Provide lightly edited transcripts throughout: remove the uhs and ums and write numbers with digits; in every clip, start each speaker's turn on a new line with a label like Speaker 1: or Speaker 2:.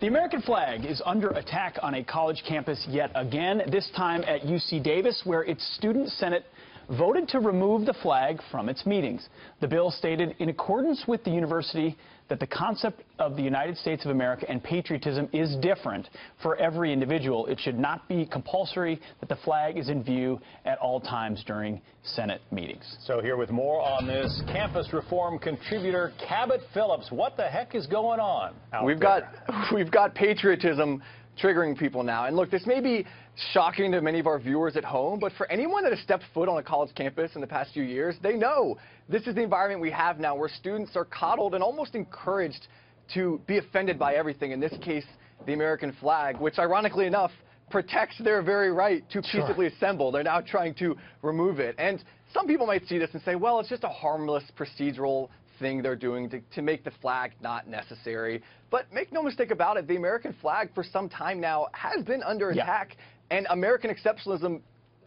Speaker 1: The American flag is under attack on a college campus yet again, this time at UC Davis, where its student senate voted to remove the flag from its meetings. The bill stated, in accordance with the university, that the concept of the United States of America and patriotism is different for every individual. It should not be compulsory that the flag is in view at all times during Senate meetings.
Speaker 2: So here with more on this, campus reform contributor Cabot Phillips. What the heck is going on out there?
Speaker 3: We've got patriotism triggering people now. And look, this may be shocking to many of our viewers at home, but for anyone that has stepped foot on a college campus in the past few years, they know this is the environment we have now, where students are coddled and almost encouraged to be offended by everything, in this case, the American flag, which ironically enough protects their very right to peaceably assemble. They're now trying to remove it. And some people might see this and say, well, it's just a harmless procedural thing they're doing to make the flag not necessary. But make no mistake about it, the American flag for some time now has been under attack, and American exceptionalism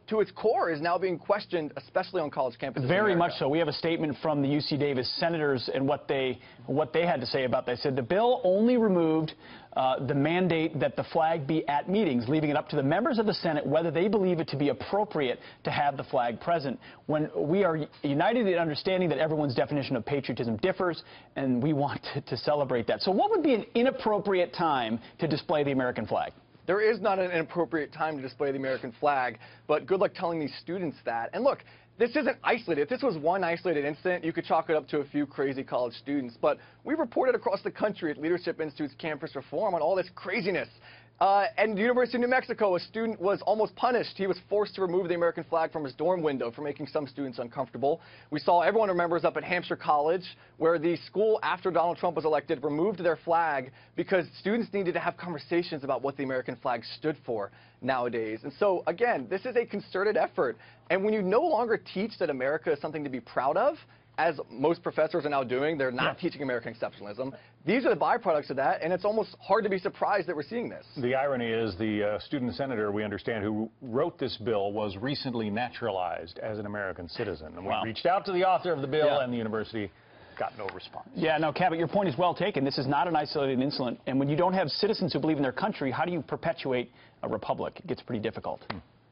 Speaker 3: to its core is now being questioned, especially on college campuses.
Speaker 1: Very much so. We have a statement from the UC Davis senators and what they had to say about that. They said the bill only removed the mandate that the flag be at meetings, leaving it up to the members of the Senate whether they believe it to be appropriate to have the flag present. When we are united in understanding that everyone's definition of patriotism differs, and we want to celebrate that. So what would be an inappropriate time to display the American flag?
Speaker 3: There is not an inappropriate time to display the American flag, but good luck telling these students that. And look, this isn't isolated. If this was one isolated incident, you could chalk it up to a few crazy college students. But we reported across the country at Leadership Institute's campus reform on all this craziness. And the University of New Mexico, a student was almost punished. He was forced to remove the American flag from his dorm window for making some students uncomfortable. We saw, everyone remembers, up at Hampshire College, where the school, after Donald Trump was elected, removed their flag because students needed to have conversations about what the American flag stood for nowadays. And so, again, this is a concerted effort. And when you no longer teach that America is something to be proud of, as most professors are now doing, they're not teaching American exceptionalism. These are the byproducts of that, and it's almost hard to be surprised that we're seeing this.
Speaker 2: The irony is the student senator, we understand, who wrote this bill was recently naturalized as an American citizen. And we reached out to the author of the bill, and the university got no response.
Speaker 1: Yeah, no, Cabot, your point is well taken. This is not an isolated incident. And when you don't have citizens who believe in their country, how do you perpetuate a republic? It gets pretty difficult.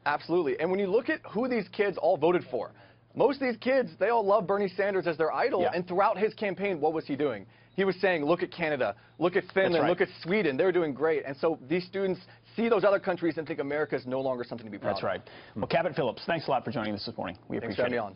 Speaker 3: Absolutely. And when you look at who these kids all voted for, most of these kids, they all love Bernie Sanders as their idol, and throughout his campaign, what was he doing? He was saying, look at Canada, look at Finland, look at Sweden, they're doing great. And so these students see those other countries and think America is no longer something to be proud of.
Speaker 1: That's right. Well, Cabot Phillips, thanks a lot for joining us this morning. We appreciate it.
Speaker 3: Thanks for having me on.